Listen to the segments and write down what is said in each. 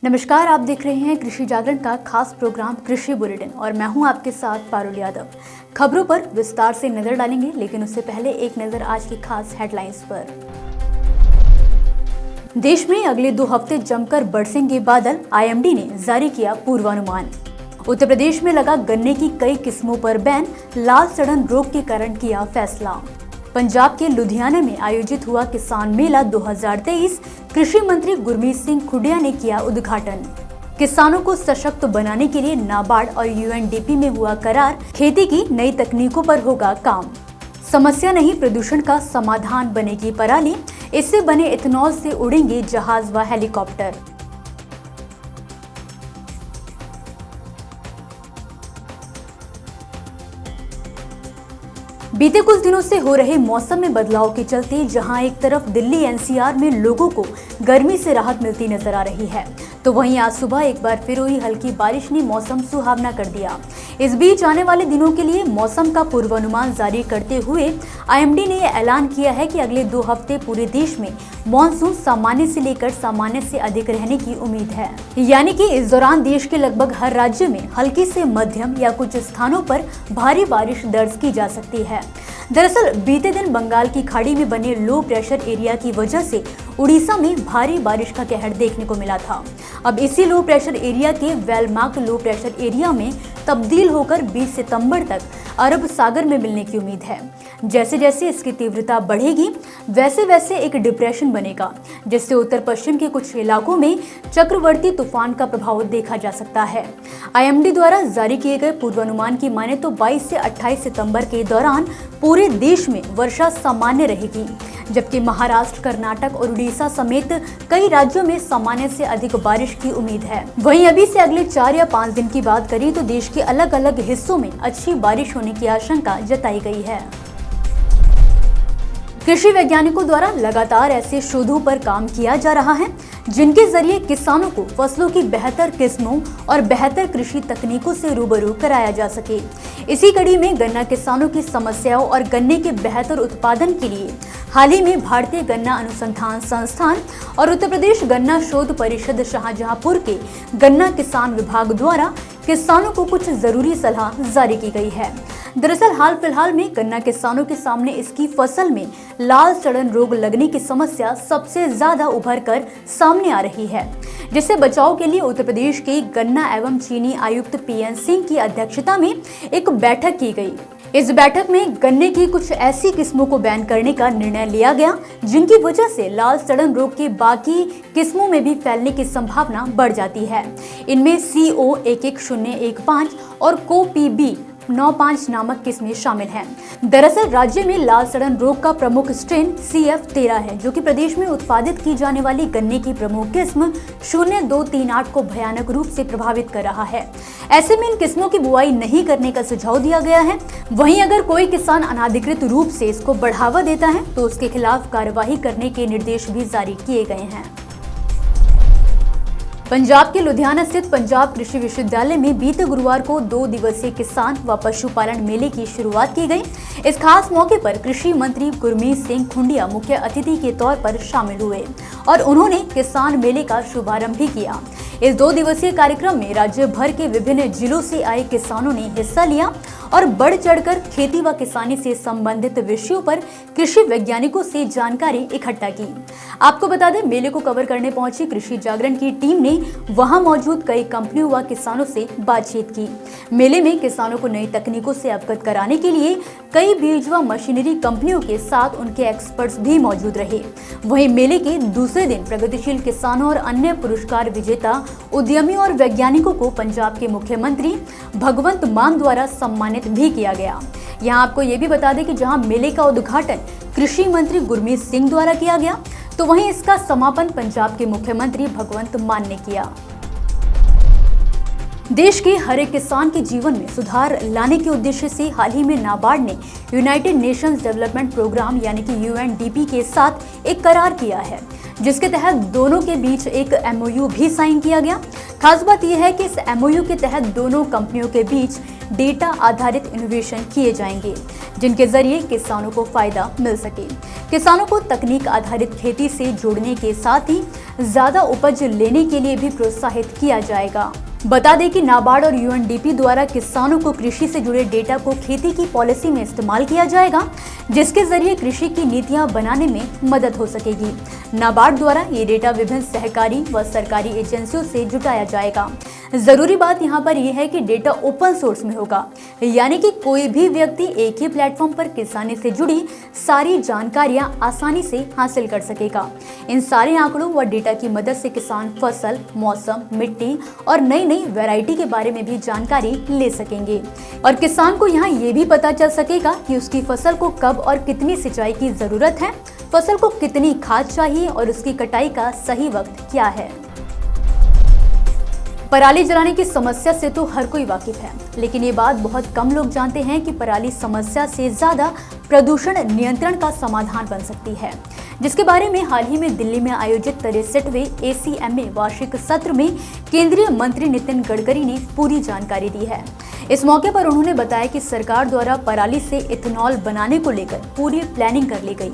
नमस्कार, आप देख रहे हैं कृषि जागरण का खास प्रोग्राम कृषि बुलेटिन और मैं हूं आपके साथ पारुल यादव। खबरों पर विस्तार से नजर डालेंगे, लेकिन उससे पहले एक नजर आज की खास हेडलाइंस पर। देश में अगले 2 हफ्ते जमकर बरसेंगे बादल, आईएमडी ने जारी किया पूर्वानुमान। उत्तर प्रदेश में लगा गन्ने की कई किस्मों पर बैन, लाल सड़न रोग के कारण किया फैसला। पंजाब के लुधियाना में आयोजित हुआ किसान मेला 2023, कृषि मंत्री गुरमीत सिंह खुडिया ने किया उद्घाटन। किसानों को सशक्त बनाने के लिए नाबार्ड और यूएनडीपी में हुआ करार, खेती की नई तकनीकों पर होगा काम। समस्या नहीं, प्रदूषण का समाधान बनेगी पराली, इससे बने इथेनॉल से उड़ेंगे जहाज व हेलीकॉप्टर। बीते कुछ दिनों से हो रहे मौसम में बदलाव के चलते जहां एक तरफ दिल्ली एनसीआर में लोगों को गर्मी से राहत मिलती नजर आ रही है, तो वहीं आज सुबह एक बार फिर हुई हल्की बारिश ने मौसम सुहावना कर दिया। इस बीच आने वाले दिनों के लिए मौसम का पूर्वानुमान जारी करते हुए आईएमडी ने यह ऐलान किया है कि अगले 2 हफ्ते पूरे देश में मॉनसून सामान्य से लेकर सामान्य से अधिक रहने की उम्मीद है। यानी कि इस दौरान देश के लगभग हर राज्य में हल्की से मध्यम या कुछ स्थानों पर भारी बारिश दर्ज की जा सकती है। दरअसल बीते दिन बंगाल की खाड़ी में बने लो प्रेशर एरिया की वजह से उड़ीसा में भारी बारिश का कहर देखने को मिला था। अब इसी लो प्रेशर एरिया के वेलमार्क लो प्रेशर एरिया में तब्दील होकर 20 सितंबर तक अरब सागर में मिलने की उम्मीद है। जैसे जैसे इसकी तीव्रता बढ़ेगी वैसे वैसे एक डिप्रेशन बनेगा, जिससे उत्तर पश्चिम के कुछ इलाकों में चक्रवर्ती तूफान का प्रभाव देखा जा सकता है। आईएमडी द्वारा जारी किए गए पूर्वानुमान की माने तो 22 से 28 सितंबर के दौरान पूरे देश में वर्षा सामान्य रहेगी, जबकि महाराष्ट्र, कर्नाटक और उड़ीसा समेत कई राज्यों में सामान्य से अधिक बारिश की उम्मीद है। वहीं अभी से अगले 4 या 5 दिन की बात करें तो देश के अलग अलग हिस्सों में अच्छी बारिश होने की आशंका जताई गई है। कृषि वैज्ञानिकों द्वारा लगातार ऐसे शोधों पर काम किया जा रहा है जिनके जरिए किसानों को फसलों की बेहतर किस्मों और बेहतर कृषि तकनीकों से रूबरू कराया जा सके। इसी कड़ी में गन्ना किसानों की समस्याओं और गन्ने के बेहतर उत्पादन के लिए हाल ही में भारतीय गन्ना अनुसंधान संस्थान और उत्तर प्रदेश गन्ना शोध परिषद शाहजहांपुर के गन्ना किसान विभाग द्वारा किसानों को कुछ जरूरी सलाह जारी की गई है। दरअसल हाल फिलहाल में गन्ना किसानों के सामने इसकी फसल में लाल सड़न रोग लगने की समस्या सबसे ज्यादा उभर कर सामने आ रही है, जिससे बचाव के लिए उत्तर प्रदेश के गन्ना एवं चीनी आयुक्त पीएन सिंह की अध्यक्षता में एक बैठक की गई। इस बैठक में गन्ने की कुछ ऐसी किस्मों को बैन करने का निर्णय लिया गया जिनकी वजह से लाल सड़न रोग के बाकी किस्मों में भी फैलने की संभावना बढ़ जाती है। इनमें CO 11015 और को PB 95 नामक किस्में शामिल हैं। दरअसल राज्य में लाल सड़न रोग का प्रमुख स्ट्रेन CF13 है, जो कि प्रदेश में उत्पादित की जाने वाली गन्ने की प्रमुख किस्म 0238 को भयानक रूप से प्रभावित कर रहा है। ऐसे में इन किस्मों की बुआई नहीं करने का सुझाव दिया गया है। वहीं अगर कोई किसान अनाधिकृत रूप से इसको बढ़ावा देता है तो उसके खिलाफ कार्यवाही करने के निर्देश भी जारी किए गए हैं। पंजाब के लुधियाना स्थित पंजाब कृषि विश्वविद्यालय में बीते गुरुवार को 2 दिवसीय किसान व पशुपालन मेले की शुरुआत की गई। इस खास मौके पर कृषि मंत्री गुरमीत सिंह खुडिया मुख्य अतिथि के तौर पर शामिल हुए और उन्होंने किसान मेले का शुभारंभ भी किया। इस 2 दिवसीय कार्यक्रम में राज्य भर के विभिन्न जिलों से आए किसानों ने हिस्सा लिया और बढ़ चढ़कर खेती व किसानी से संबंधित विषयों पर कृषि वैज्ञानिकों से जानकारी इकट्ठा की। आपको बता दें, मेले को कवर करने पहुंची कृषि जागरण की टीम ने वहां मौजूद कई कंपनियों व किसानों से बातचीत की। मेले में किसानों को नई तकनीकों से अवगत कराने के लिए कई बीज व मशीनरी कंपनियों के साथ उनके एक्सपर्ट्स भी मौजूद रहे। वहीं मेले के दूसरे दिन प्रगतिशील किसानों और अन्य पुरस्कार विजेता उद्यमी और वैज्ञानिकों को पंजाब के मुख्यमंत्री भगवंत मान द्वारा सम्मानित भी किया गया। यहाँ आपको ये भी बता दें कि जहाँ मेले का उद्घाटन कृषि मंत्री गुरमीत सिंह द्वारा किया गया, तो वहीं इसका समापन पंजाब के मुख्यमंत्री भगवंत मान ने किया। देश के हर एक किसान के जीवन में सुधार लाने के उद्देश्य से हाल ही में नाबार्ड ने यूनाइटेड नेशंस डेवलपमेंट प्रोग्राम यानी कि UNDP के साथ एक करार किया है, जिसके तहत दोनों के बीच एक MOU भी साइन किया गया। खास बात यह है कि इस MOU के तहत दोनों कंपनियों के बीच डेटा आधारित इनोवेशन किए जाएंगे, जिनके जरिए किसानों को फायदा मिल सके। किसानों को तकनीक आधारित खेती से जोड़ने के साथ ही ज्यादा उपज लेने के लिए भी प्रोत्साहित किया जाएगा। बता दें कि नाबार्ड और UNDP द्वारा किसानों को कृषि से जुड़े डेटा को खेती की पॉलिसी में इस्तेमाल किया जाएगा, जिसके जरिए कृषि की नीतियां बनाने में मदद हो सकेगी। नाबार्ड द्वारा ये डेटा विभिन्न सहकारी व सरकारी एजेंसियों से जुटाया जाएगा। जरूरी बात यहाँ पर यह है कि डेटा ओपन सोर्स में होगा, यानी कि कोई भी व्यक्ति एक ही प्लेटफॉर्म पर किसानी से जुड़ी सारी जानकारियां आसानी से हासिल कर सकेगा। इन सारे आंकड़ों व डेटा की मदद से किसान फसल, मौसम, मिट्टी और नई नई वैरायटी के बारे में भी जानकारी ले सकेंगे। और किसान को यहाँ ये भी पता चल सकेगा कि उसकी फसल को कब और कितनी सिंचाई की जरूरत है, फसल को कितनी खाद चाहिए और उसकी कटाई का सही वक्त क्या है। पराली जलाने की समस्या से तो हर कोई वाकिफ है, लेकिन ये बात बहुत कम लोग जानते हैं कि पराली समस्या से ज्यादा प्रदूषण नियंत्रण का समाधान बन सकती है, जिसके बारे में हाल ही में दिल्ली में आयोजित 63वें ACMA वार्षिक सत्र में केंद्रीय मंत्री नितिन गडकरी ने पूरी जानकारी दी है। इस मौके पर उन्होंने बताया कि सरकार द्वारा पराली से इथेनॉल बनाने को लेकर पूरी प्लानिंग कर ली गई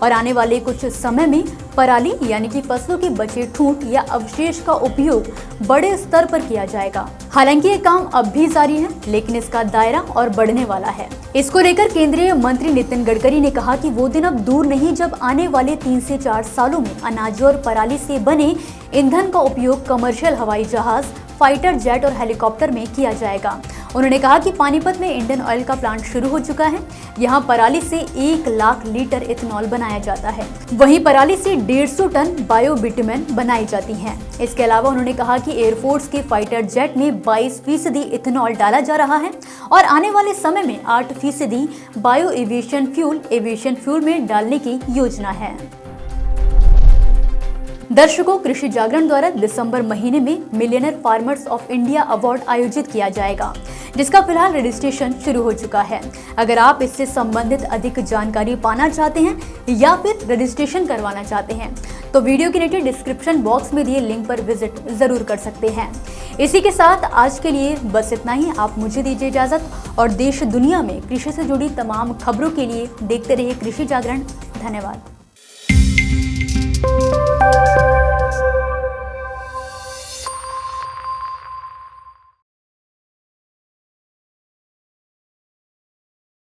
और आने वाले कुछ समय में पराली यानी कि फसलों के बचे ठूंठ या अवशेष का उपयोग बड़े स्तर पर किया जाएगा। हालांकि ये काम अब भी जारी है, लेकिन इसका दायरा और बढ़ने वाला है। इसको लेकर केंद्रीय मंत्री नितिन गडकरी ने कहा कि वो दिन अब दूर नहीं जब आने वाले 3 से 4 सालों में अनाज और पराली से बने ईंधन का उपयोग कमर्शियल हवाई जहाज, फाइटर जेट और हेलीकॉप्टर में किया जाएगा। उन्होंने कहा कि पानीपत में इंडियन ऑयल का प्लांट शुरू हो चुका है। यहाँ पराली से 1 लाख लीटर इथेनॉल बनाया जाता है। वहीं पराली से 150 टन बायोबिटुमेन बनाई जाती है। इसके अलावा उन्होंने कहा कि एयरफोर्स के फाइटर जेट में 22% इथेनॉल डाला जा रहा है और आने वाले समय में 8% बायो एविएशन फ्यूल में डालने की योजना है। दर्शकों, कृषि जागरण द्वारा दिसंबर महीने में millionaire farmers of India award आयोजित किया जाएगा, जिसका फिलहाल रजिस्ट्रेशन शुरू हो चुका है। अगर आप इससे संबंधित अधिक जानकारी पाना चाहते हैं या फिर रजिस्ट्रेशन करवाना चाहते हैं तो वीडियो के नीचे डिस्क्रिप्शन बॉक्स में दिए लिंक पर विजिट जरूर कर सकते हैं। इसी के साथ आज के लिए बस इतना ही। आप मुझे दीजिए इजाजत और देश दुनिया में कृषि से जुड़ी तमाम खबरों के लिए देखते रहिए कृषि जागरण। धन्यवाद।